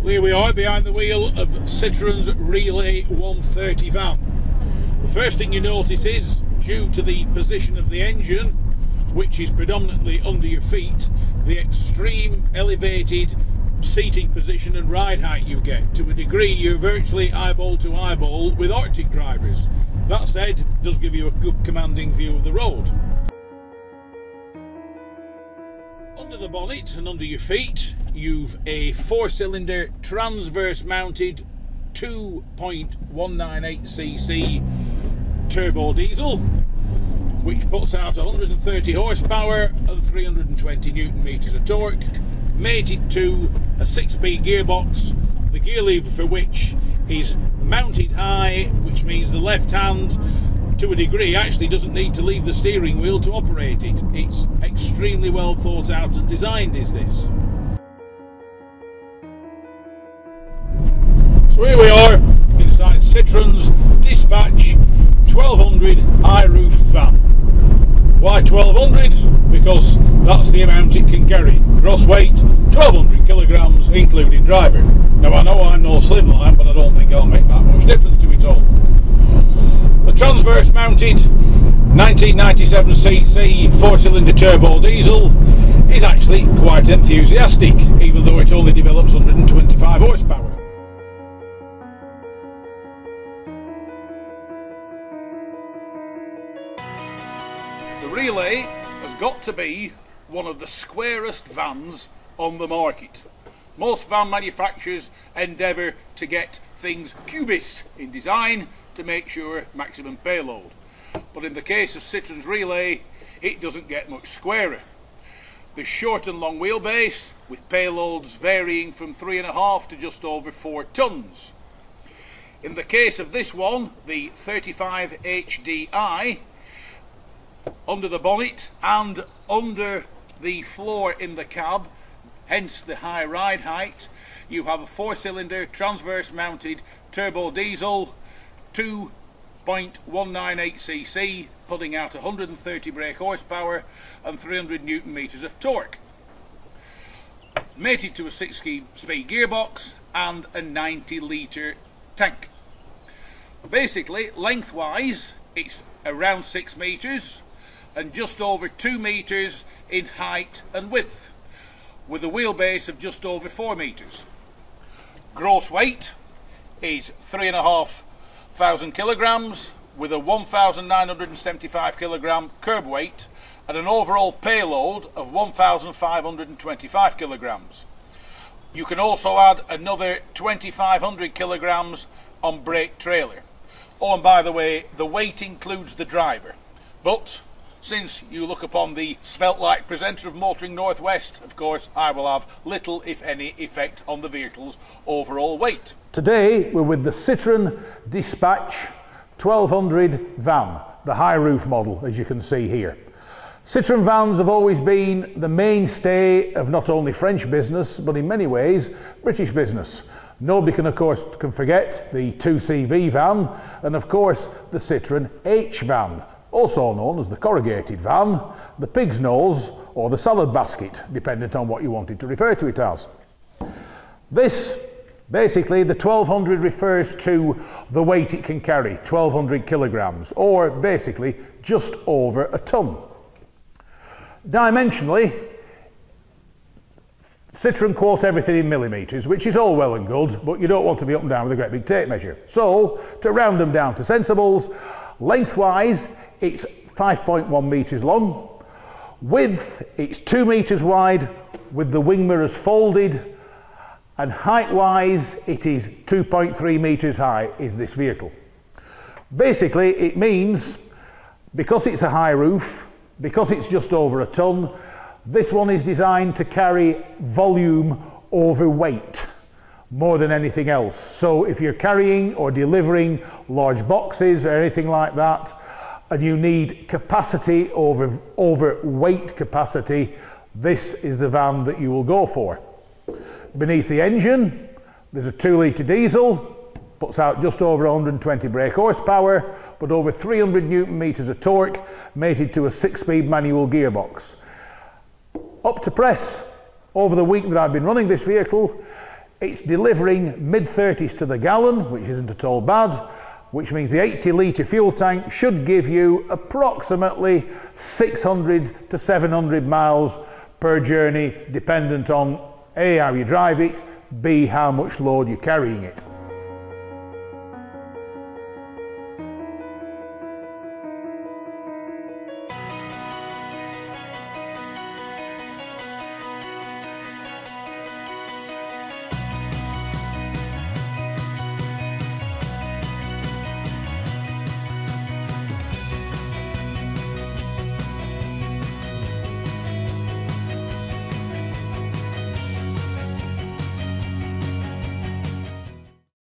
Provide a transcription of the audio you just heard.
Here we are behind the wheel of Citroen's Relay 130 van. The first thing you notice is, due to the position of the engine, which is predominantly under your feet, the extreme elevated seating position and ride height you get. To a degree, you're virtually eyeball to eyeball with Arctic drivers. That said, it does give you a good commanding view of the road. Under the bonnet and under your feet, you've a 4-cylinder transverse mounted 2.198cc turbo diesel, which puts out 130 horsepower and 320 newton meters of torque, mated to a 6-speed gearbox, the gear lever for which is mounted high, which means the left hand, to a degree, actually doesn't need to leave the steering wheel to operate it. It's extremely well thought out and designed, is this. So here we are inside Citroen's Dispatch 1200 high roof van. Why 1200? Because that's the amount it can carry. Gross weight 1200 kilograms, including driver. Now I know I'm no slimline, but I don't think I'll make that much difference to it all. The transverse mounted 1997cc 4-cylinder turbo diesel is actually quite enthusiastic, even though it only develops 125 horsepower. The Relay has got to be one of the squarest vans on the market. Most van manufacturers endeavour to get things cubist in design to make sure maximum payload. But in the case of Citroen's Relay, it doesn't get much squarer. The short and long wheelbase, with payloads varying from 3.5 to just over 4 tons. In the case of this one, the 35 HDI, under the bonnet and under the floor in the cab, hence the high ride height, you have a 4-cylinder transverse mounted turbo diesel 2.198cc, putting out 130 brake horsepower and 300 newton meters of torque, mated to a 6-speed gearbox and a 90 litre tank. Basically, lengthwise, it's around 6 meters and just over 2 meters in height and width, with a wheelbase of just over 4 meters. Gross weight is 3,500 kilograms, with a 1,975 kilogram curb weight and an overall payload of 1,525 kilograms. You can also add another 2,500 kilograms on brake trailer. Oh, and by the way, the weight includes the driver, but since you look upon the svelte-like presenter of Motoring Northwest, of course, I will have little, if any, effect on the vehicle's overall weight. Today, we're with the Citroen Dispatch 1200 van, the high roof model, as you can see here. Citroen vans have always been the mainstay of not only French business, but in many ways, British business. Nobody can, of course, forget the 2CV van, and of course, the Citroen H van, also known as the corrugated van, the pig's nose, or the salad basket, depending on what you wanted to refer to it as. This, basically, the 1200 refers to the weight it can carry, 1200 kilograms, or basically just over a ton. Dimensionally, Citroen quote everything in millimetres, which is all well and good, but you don't want to be up and down with a great big tape measure. So, to round them down to sensibles, lengthwise, it's 5.1 metres long. Width, it's 2 metres wide with the wing mirrors folded. And height-wise, it is 2.3 metres high, is this vehicle. Basically, it means, because it's a high roof, because it's just over a ton, this one is designed to carry volume over weight more than anything else. So if you're carrying or delivering large boxes or anything like that, and you need capacity over weight capacity, this is the van that you will go for. Beneath the engine, there's a 2-litre diesel, puts out just over 120 brake horsepower, but over 300 newton meters of torque, mated to a 6-speed manual gearbox. Up to press, over the week that I've been running this vehicle, It's delivering mid-30s to the gallon, which isn't at all bad, which means the 80-litre fuel tank should give you approximately 600 to 700 miles per journey, dependent on A, how you drive it, B, how much load you're carrying it.